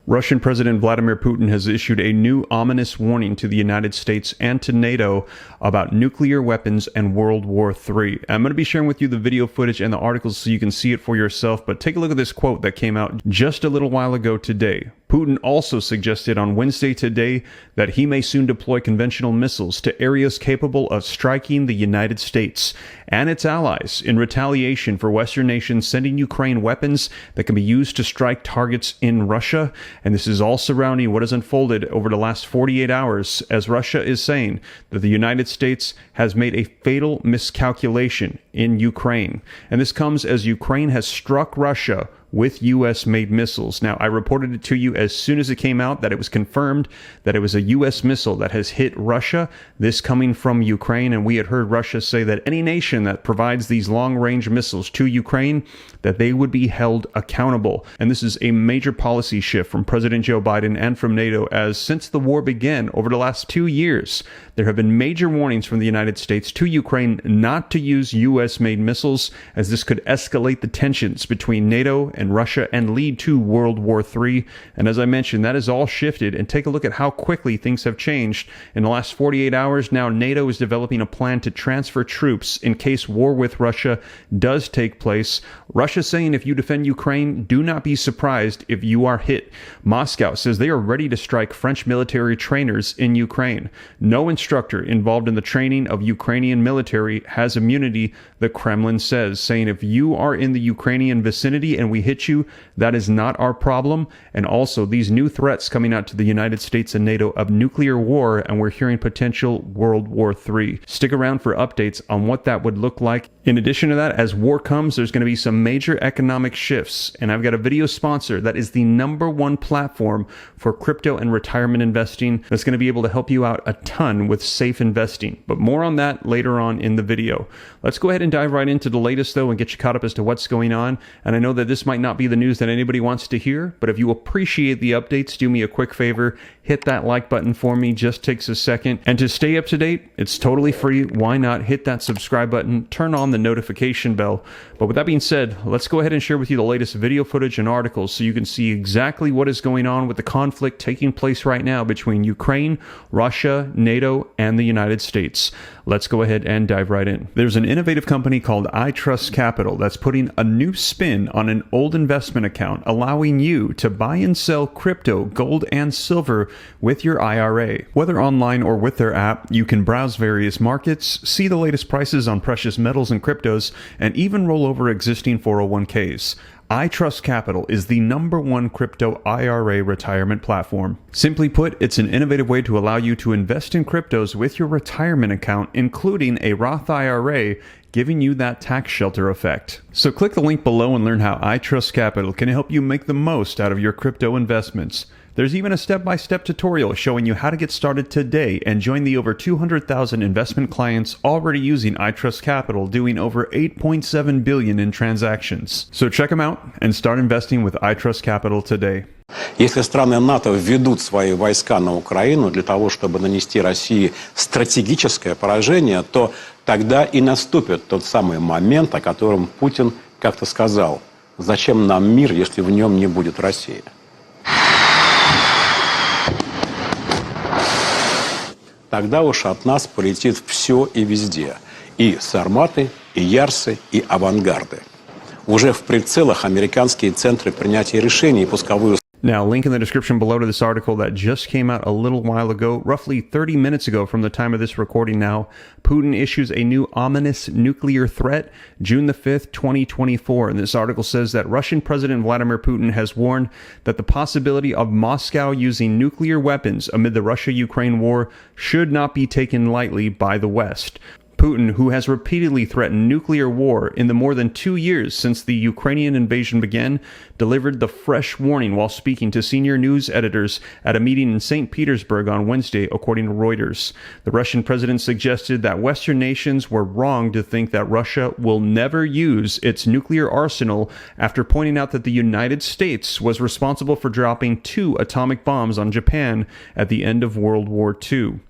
Russian President Vladimir Putin has issued a new ominous warning to the United States and to NATO about nuclear weapons and World War III. I'm going to be sharing with you the video footage and the articles so you can see it for yourself, but take a look at this quote that came out just a little while ago today. Putin also suggested on Wednesday today that he may soon deploy conventional missiles to areas capable of striking the United States and its allies in retaliation for Western nations sending Ukraine weapons that can be used to strike targets in Russia. And this is all surrounding what has unfolded over the last 48 hours as Russia is saying that the United States has made a fatal miscalculation in Ukraine. And this comes as Ukraine has struck Russia with U.S.-made missiles. Now, I reported it to you as soon as it came out that it was confirmed that it was a U.S. missile that has hit Russia, this coming from Ukraine, and we had heard Russia say that any nation that provides these long-range missiles to Ukraine, that they would be held accountable. And this is a major policy shift from President Joe Biden and from NATO, as since the war began over the last 2 years, there have been major warnings from the United States to Ukraine not to use U.S.-made missiles, as this could escalate the tensions between NATO and Russia and lead to World War III. And as I mentioned, that has all shifted. And take a look at how quickly things have changed. In the last 48 hours, now NATO is developing a plan to transfer troops in case war with Russia does take place. Russia saying if you defend Ukraine, do not be surprised if you are hit. Moscow says they are ready to strike French military trainers in Ukraine. No instructor involved in the training of Ukrainian military has immunity, the Kremlin says, saying if you are in the Ukrainian vicinity and we hit you, that is not our problem. And also these new threats coming out to the United States and NATO of nuclear war, and we're hearing potential World War III. Stick around for updates on what that would look like. In addition to that, as war comes, there's going to be some major economic shifts, and I've got a video sponsor that is the #1 platform for crypto and retirement investing that's going to be able to help you out a ton with safe investing. But more on that later on in the video. Let's go ahead and dive right into the latest though and get you caught up as to what's going on. And I know that this might not be the news that anybody wants to hear, but if you appreciate the updates, do me a quick favor, hit that like button for me, just takes a second. And to stay up to date, it's totally free. Why not hit that subscribe button, turn on the notification bell. But with that being said, let's go ahead and share with you the latest video footage and articles so you can see exactly what is going on with the conflict taking place right now between Ukraine, Russia, NATO, and the United States. Let's go ahead and dive right in. There's an innovative company called I Trust Capital that's putting a new spin on an old investment account, allowing you to buy and sell crypto, gold, and silver with your IRA. Whether online or with their app, you can browse various markets, see the latest prices on precious metals and cryptos, and even roll over existing 401ks. I Trust Capital is the #1 crypto IRA retirement platform. Simply put, it's an innovative way to allow you to invest in cryptos with your retirement account, including a Roth IRA, giving you that tax shelter effect. So click the link below and learn how I Trust Capital can help you make the most out of your crypto investments. There's even a step-by-step tutorial showing you how to get started today and join the over 200,000 investment clients already using I Trust Capital, doing over $8.7 billion in transactions. So check them out and start investing with I Trust Capital today. Если страны НАТО введут свои войска на Украину для того, чтобы нанести России стратегическое поражение, то тогда и наступит тот самый момент, о котором Путин как-то сказал: «Зачем нам мир, если в нем не будет России?» Тогда уж от нас полетит все и везде. И сарматы, и ярсы, и авангарды. Уже в прицелах американские центры принятия решений и пусковые. Now, link in the description below to this article that just came out a little while ago, roughly 30 minutes ago from the time of this recording now. Putin issues a new ominous nuclear threat, June the 5th, 2024. And this article says that Russian President Vladimir Putin has warned that the possibility of Moscow using nuclear weapons amid the Russia-Ukraine war should not be taken lightly by the West. Putin, who has repeatedly threatened nuclear war in the more than 2 years since the Ukrainian invasion began, delivered the fresh warning while speaking to senior news editors at a meeting in St. Petersburg on Wednesday, according to Reuters. The Russian president suggested that Western nations were wrong to think that Russia will never use its nuclear arsenal after pointing out that the United States was responsible for dropping 2 atomic bombs on Japan at the end of World War II.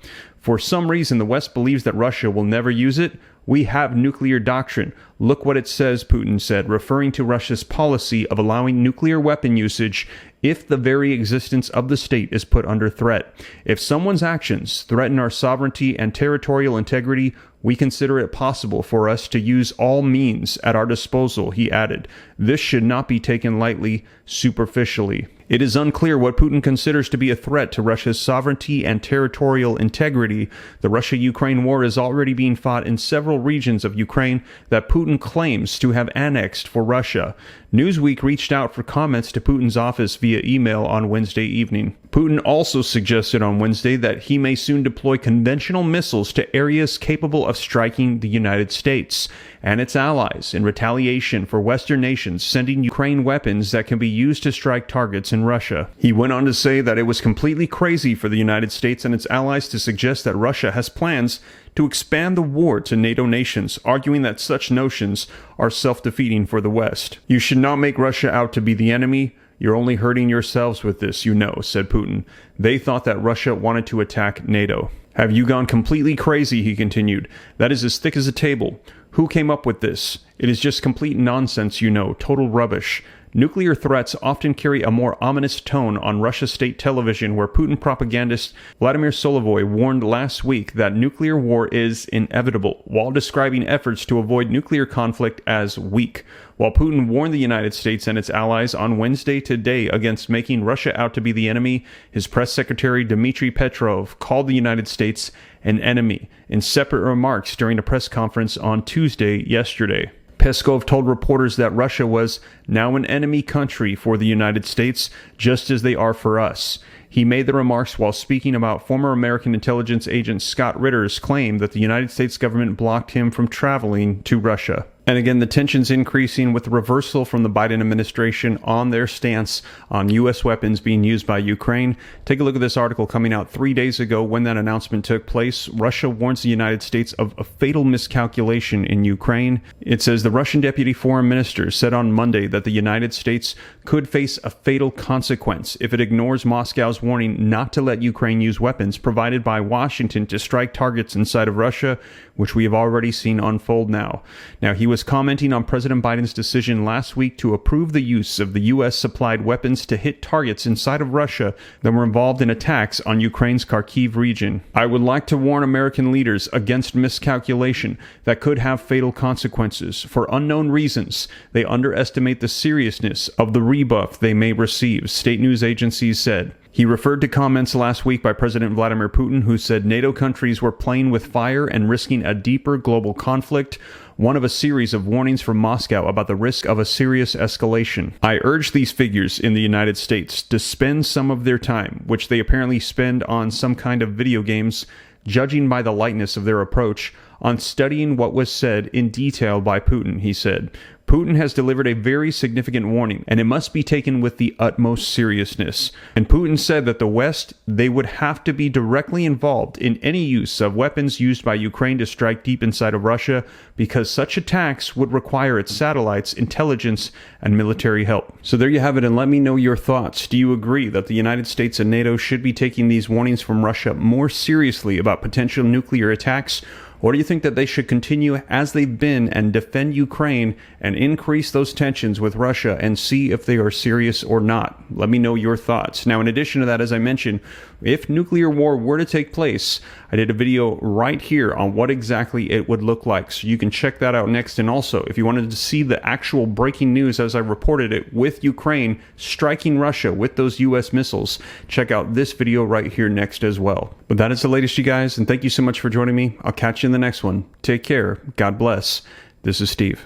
For some reason, the West believes that Russia will never use it. We have nuclear doctrine. Look what it says, Putin said, referring to Russia's policy of allowing nuclear weapon usage if the very existence of the state is put under threat. If someone's actions threaten our sovereignty and territorial integrity, we consider it possible for us to use all means at our disposal, he added. This should not be taken lightly, superficially. It is unclear what Putin considers to be a threat to Russia's sovereignty and territorial integrity. The Russia-Ukraine war is already being fought in several regions of Ukraine that Putin claims to have annexed for Russia. Newsweek reached out for comments to Putin's office via email on Wednesday evening. Putin also suggested on Wednesday that he may soon deploy conventional missiles to areas capable of striking the United States and its allies in retaliation for Western nations sending Ukraine weapons that can be used to strike targets in Russia. He went on to say that it was completely crazy for the United States and its allies to suggest that Russia has plans to expand the war to NATO nations, arguing that such notions are self-defeating for the West. You should not make Russia out to be the enemy. You're only hurting yourselves with this, you know, said Putin. They thought that Russia wanted to attack NATO. Have you gone completely crazy, he continued. That is as thick as a table. Who came up with this? It is just complete nonsense, you know, total rubbish. Nuclear threats often carry a more ominous tone on Russia state television, where Putin propagandist Vladimir Solovoy warned last week that nuclear war is inevitable, while describing efforts to avoid nuclear conflict as weak. While Putin warned the United States and its allies on Wednesday today against making Russia out to be the enemy, his press secretary Dmitry Petrov called the United States an enemy in separate remarks during a press conference on Tuesday yesterday. Peskov told reporters that Russia was now an enemy country for the United States, just as they are for us. He made the remarks while speaking about former American intelligence agent Scott Ritter's claim that the United States government blocked him from traveling to Russia. And again, the tensions increasing with the reversal from the Biden administration on their stance on U.S. weapons being used by Ukraine. Take a look at this article coming out 3 days ago when that announcement took place. Russia warns the United States of a fatal miscalculation in Ukraine. It says the Russian deputy foreign minister said on Monday that the United States could face a fatal consequence if it ignores Moscow's warning not to let Ukraine use weapons provided by Washington to strike targets inside of Russia, which we have already seen unfold now. Now, he was commenting on President Biden's decision last week to approve the use of the U.S.-supplied weapons to hit targets inside of Russia that were involved in attacks on Ukraine's Kharkiv region. I would like to warn American leaders against miscalculation that could have fatal consequences. For unknown reasons, they underestimate the seriousness of the rebuff they may receive, state news agencies said. He referred to comments last week by President Vladimir Putin, who said NATO countries were playing with fire and risking a deeper global conflict, one of a series of warnings from Moscow about the risk of a serious escalation. I urge these figures in the United States to spend some of their time, which they apparently spend on some kind of video games, judging by the lightness of their approach, on studying what was said in detail by Putin, he said. Putin has delivered a very significant warning, and it must be taken with the utmost seriousness. And Putin said that the West, they would have to be directly involved in any use of weapons used by Ukraine to strike deep inside of Russia, because such attacks would require its satellites, intelligence, and military help. So there you have it, and let me know your thoughts. Do you agree that the United States and NATO should be taking these warnings from Russia more seriously about potential nuclear attacks? Or do you think that they should continue as they've been and defend Ukraine and increase those tensions with Russia and see if they are serious or not? Let me know your thoughts. Now, in addition to that, as I mentioned, if nuclear war were to take place, I did a video right here on what exactly it would look like. So you can check that out next. And also, if you wanted to see the actual breaking news as I reported it with Ukraine striking Russia with those U.S. missiles, check out this video right here next as well. But that is the latest, you guys. And thank you so much for joining me. I'll catch you in the next one. Take care. God bless. This is Steve.